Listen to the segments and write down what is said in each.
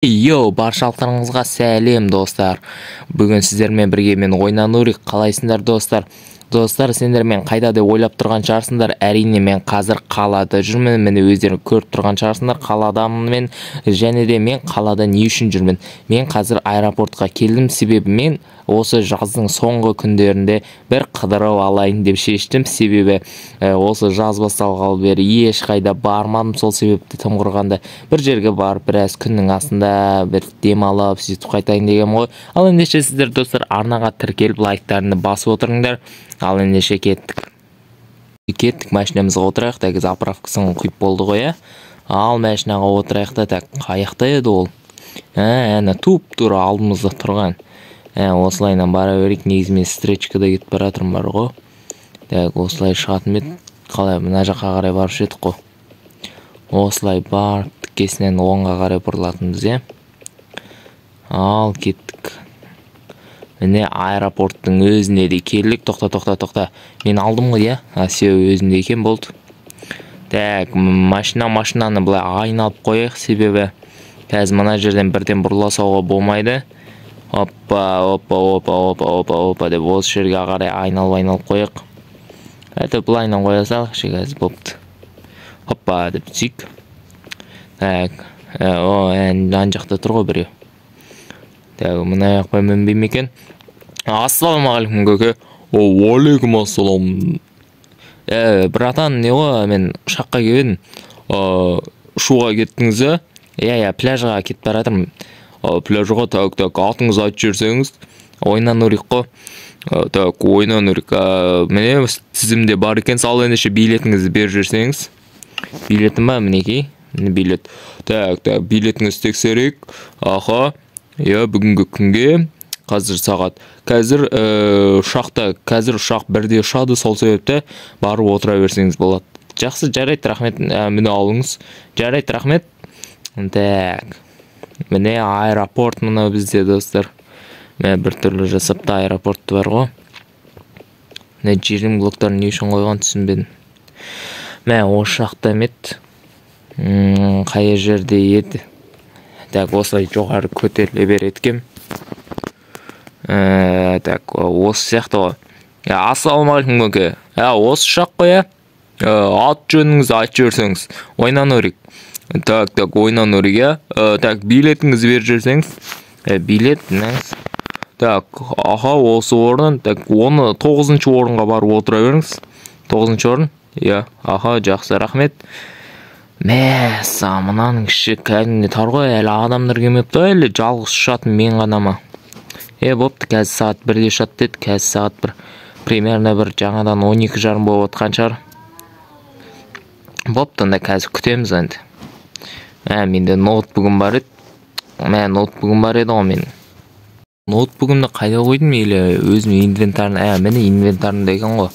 Баршалықтарыңызға сәлем достар. Бүгін сіздермен бірге мен ойнанурик. Қалайсыңдар достар? Достар, сендер мен қайда деп ойлап тұрған шығарсыңдар. Әрине мен қазір қалада жүрмін. Міне өздерің көріп тұрған шығарсыңдар. Қаладамын мен, және де мен қалада не үшін жүрмін? Мен қазір аэропортқа келдім, себебі мен осы жаздың соңғы күндерінде бір қыдырып алайын деп шештім. Себебі осы жаз басталғалы бері ешқайда бармадым. Сол себепті тым құрғанда бір жерге барып, біраз күннің астында бір демалып, сөйтіп қайтайын деген ғой. Ал ендеше сіздер достар арнаға тіркеліп лайктарыңды басып отырыңдар. Ал ендеше кеттік. Машинамызға отырайық. Так, заправкасын құйып болды ғой, Ал машинаға отырайық та, так, қаяқта еді ол? Әне туп-тура алдымызда тұрған. Осылайынан бара берейік. Негізі мен встречкада кетіп бара жатырмын бар ғой. Так, осылай шығатын бет. Қалай мына жаққа қарай барып едік қой. Осылай барып тікесінен оңға қарай бұрылатынбыз, Ал кеттік. Міне аэропорттың өзіне де келдік. Тоқта. Мен алдым ғой, Все өзінде екен болды. Так, машинаны былай айналып қояйық, себебі қазір мына жерден бірден бұрыласауға болмайды. Опа деп осы жерге қарай айналып қояйық. Былайынан қоя салайық, қазір болыпты. Опа деп сөйк. Так, ан жақта тұр ғой біреу. Так, мына жақпай мінбейм екен. Ассалаумағалейкум көке. Уалейкум ассалам. Братан, не ғой, мен ұшаққа келдім. Шуға кеттіңіз, пляжға кетіп бара жатырмын. Пляжға, так, атыңыз айтып жіберсеңіз. Ойнанурик қой. Так, ойнанурик. Міне тізімде бар екен, сал ендеше билетіңізді беріп жіберсеңіз. Билетім ба, мінекей? Билет. Так, билетіңізді тексерейік. Бүгінгі күнге қазір сағат. Қазір ұшақ бірде ұшады, сол себепті барып отыра берсеңіз болады. Жақсы, жарайды, рахмет. Міне алыңыз. Жарайды, рахмет. Так, міне аэропорт мұна бізде достар. Міне бір түрлі жасапты аэропортты бар ғой. Міне жердің блоктарын не үшін қойған түсінбедім. Міне осы жақта мет. Қай жерде еді? Так, осылай жоғары көтеріле береткем. Так, осы сияқты ғой. Ассалаумағалейкум көке. Осы ұшақ қой, Ат жөніңізді айтып жіберсеңіз. Ойнанурик. Так, ойнанурик, Так, билетіңізді беріп жіберсеңіз. Билет, мәңіз. Так, осы орын. Так, оны 9-шы орынға барып отыра беріңіз. 9-шы орын? Жақсы, рахмет. Мынаның іші кәдімде тар ғой, әлі адамдар келмепті, әлі жалғыз ұшатын мен ғана ма? Бопты, қазір сағат 1-де ұшат деді, қазір сағат примерно жаңадан 12:30 болып отқан шығар. Бопты, қазір күтеміз енді. Менде ноутбугым бар еді. Ноутбугым бар еді ғой менің. Ноутбугымды қайда қойдым, елі өзім инвентарында, мені инвентарында екен ғой.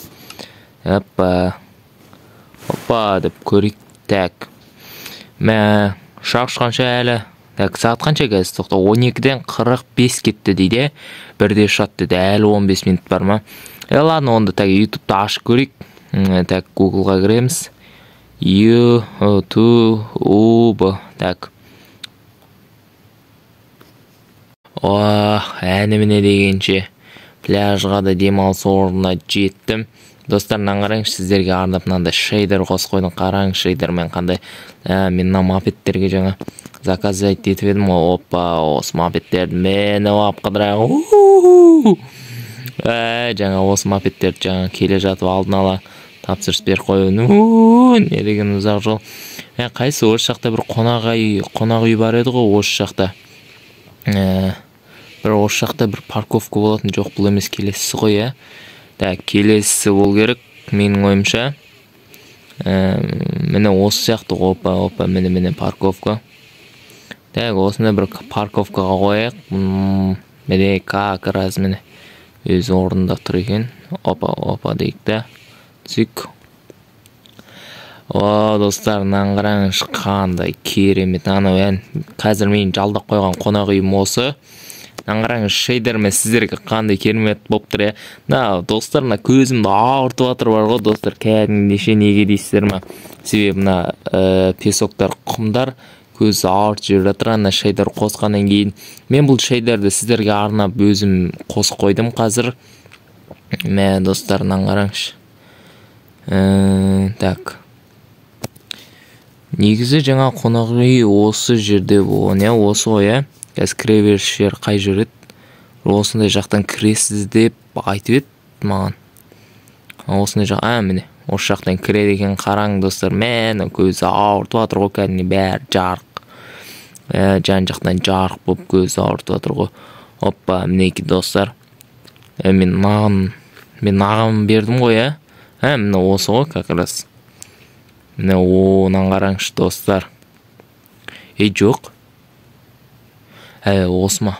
Опа деп көрейік. Так, ұшақ ұшқанша әлі. Так, сағат қанша қазір? Тоқта, 12-ден 45 кетті дейді. Бірде ұшат деді, әлі 15 минут бар ма? Ладно, онда так, YouTube-та ашып көрейік. Так, Google-ға кіреміз. YouTube. Так. Әне-міне дегенше пляжға да демалыс орнына жеттім. Достарынан қараңыз, сіздерге арнап мынандай шейдер қосып қойдым. Қараңыз, шейдермен қандай. Мен мына мопедтерге жаңа заказать етіп едім. Опа, осы мопедтерді мені алып қыдырайық. Жаңа осы мопедтерді жаңа келе жатып алдын ала тапсырыс беріп қою. Не деген ұзақ жол. Қайсы осы жақта бір қонақ үй бар еді ғой, осы жақта. Осы жақта бір парковка болатын, жоқ, бұл емес, келесісі ғой, Так, келесісі бол керек, менің ойымша. Міне осы сияқты, опа, міне парковка. Так, осында бір парковкаға қояйық. Міне как раз міне өз орнында тұр екен. Опа дейік та. Сөйк. Достар, қараңыз, қандай керемет. Қазір мен жалдап қойған қонақ үйім осы. Қараңыз, шейдермен сіздерге қандай керемет болып тұр, Достар, көзімді ауыртып жатыр бар ғой, достар, кәдімгідеше неге дейсіздер ма? Себебі песоктар, құмдар көзі ауырт жүріп жатыр. Ана шейдер қосқаннан кейін мен бұл шейдерді сіздерге арнап өзім қосып қойдым қазір. Мә достарынан қараңызшы. Так. Негізі жаңа қонақ үй осы жерде болған, осы ғой, Қазір кіре беріс жер қай жүреді? Осындай жақтан кіресіз деп айтып еді маған. Осындай жақ, міне, осы жақтан кіреді екен. Қараң достар, мені көзі ауыртып жатыр ғой, кәдімгі бәрі жарық. Жан жақтан жарық болып көзі ауыртып жатыр ғой. Оппа, мінеки достар. Мен ағам бердім ғой, міне осы ғой, как раз. Міне онан қараңызшы достар. Жоқ. Осы ма?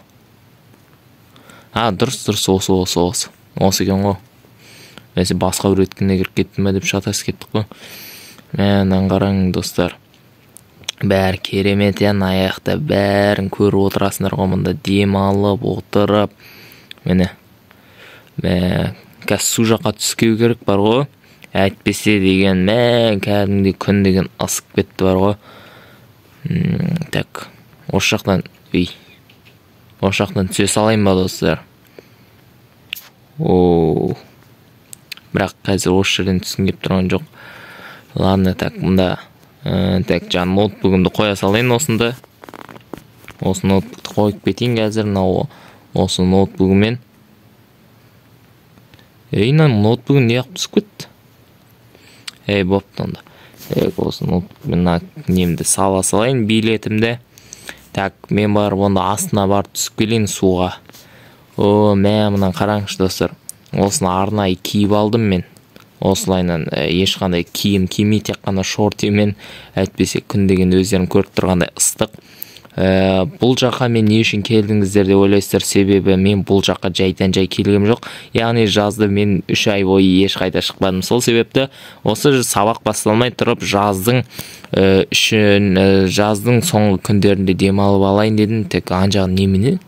Дұрыс, осы. Осы екен ғой. Мәсе басқа бір өткенде кіріп кеттім деп шатас кеттік қой. Мәнен қараң достар. Бәрі керемет, аяқта бәрін көріп отырасыңдар ғой, мұнда дем алып, отырып. Міне. Қазір су жаққа түскеу керек бар ғой. Әйтпесе деген, кәдімгі күн деген ысып кетті бар ғой. Так, осы жақтан түсе салайын ба достар? Бірақ қазір осы жерден түскім кеп тұрған жоқ. Ладно, так, мұнда так, жаңа ноутбугымды қоя салайын осында. Осы ноутбукты қойып кетейін қазір. Осы ноутбугымен. Ноутбугын неғып түсіп кетті? Бопты онда. Осы ноутбугмен немді сала салайын, билетімді. Так, мен барып онда астына барып түсіп келейін суға. Мұнан қараңызшы достар. Осыны арнайы киіп алдым мен. Осылайынан ешқандай киім кимей, тек қана шортимен, әйтпесе күн деген өздерін көріп тұрғандай ыстық. Бұл жаққа мен не үшін келдіңіздер деп ойлайсыздар? Себебі мен бұл жаққа жайдан жай келгем жоқ. Яғни жазды мен 3 ай бойы ешқайда шықпадым. Сол себепті осы сабақ басталмай тұрып жаздың соңғы күндерінде демалып алайын дедім. Тек анжағын немені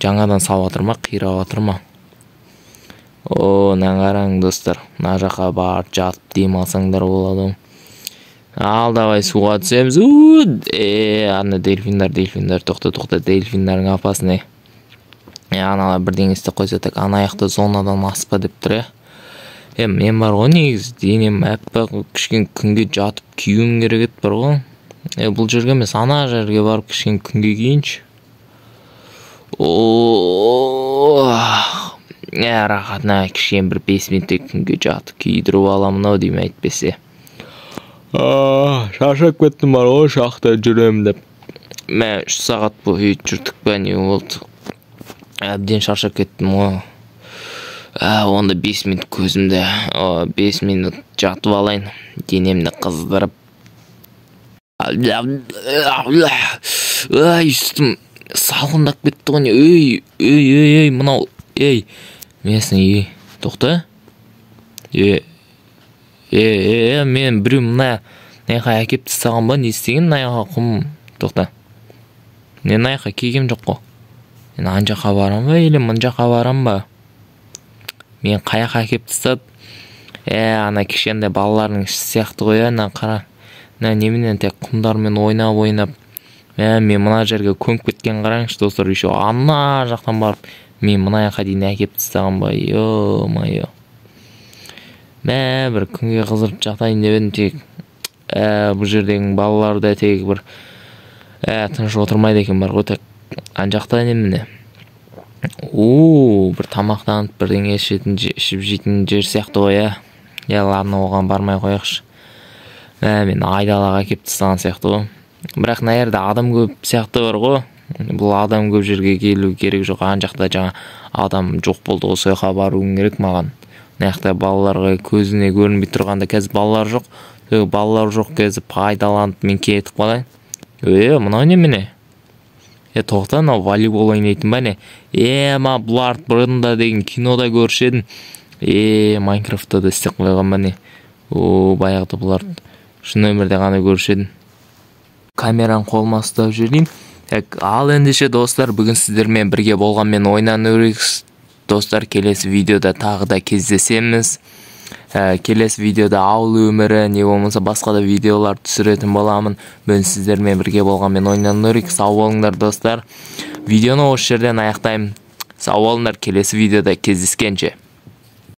жаңадан салып жатыр ма, қирап жатыр ма? Қараң достар, мына жаққа барып жатып демалсаңдар болады. Ал давай суға түсеміз. Ана дельфиндар, тоқта, дельфиндардың апасын. Аналар бірдеңесті қойса, так ана аяқты зонадан аспа деп тұр. Мен бар ғой негіз, денем әппақ кішкен күнге жатып киюім керек еді бар ғой. Бұл жерге емес, ана жерге барып кішкен күнге киінші. Рахатына кішкен бір 5 минуттек күнге жатып киydіріп аламын дейм әйтпесе. Шаршап кеттім бар ғой, шақта жүрем деп. 3 сағат бойы жүрдік па, не болды? Әбден шаршап кеттім ғой. Онда 5 минут көзімді, 5 минут жатып алайын, денемді қыздырып. Үстім салғындап кетті ғой. Мынау, Месің, тоқта? Мен біреу мұна наяқа әкеп тастаған ба, не істеген наяқа құм, тоқта. Мен наяқа кегем жоқ қо. Мен ан жаққа барам ба, елі мұн жаққа барам ба? Мен қаяқа әкеп тастады. Ана кішкенде балалардың сияқты ғой, қара. Неменен тек құмдармен ойнап. Мен мұна жерге көміп кеткен қараңшы достар, еще ана жақтан барып, мен мұна жаққа дейін әкеп тастаған ба, бір күнге қызырып жатайын деп едім, тек бұл жердегі балаларды тек бір тыныш отырмайды екен бар ғой, тек ан жақта неміне. Бір тамақтанып бірдеңе ішіп жейтін жер сияқты ғой, ладно, оған бармай қояқшы. Мен айдалаға кеп тастаған сияқты ғой. Бірақ мына жерде адам көп сияқты бар ғой. Бұл адам көп жерге келу керек жоқ. Ан жақта жаңа адам жоқ болды, осы жаққа баруым керек маған. Мына жақта балаларға көзіне көрінбей тұрғанда, қазір балалар жоқ. Балалар жоқ кезі пайдаланып мен кетіп қалайын. Мынау немене? Тоқта, мынау волейбол ойнайтын ба не? Бұлар бұрында деген кинода көрші едім. Майнкрафтта да істеп қойған ба не? Баяғыда бұлар шын өмірде ғана көрші едім. Камераны қолыма ұстап жүрейін. Ал ендеше достар, бүгін сіздермен бірге болған мен ойнан өрік. Достар, келесі видеода тағы да кездесеміз. келесі видеода ауыл өмірі не болмаса басқа да видеолар түсіретін боламын. Бүгін сіздермен бірге болғанмен Ойнан Нурик. Сау болыңдар достар. Видеоны осы жерден аяқтаймын. Сау болыңдар, келесі видеода кездескенше.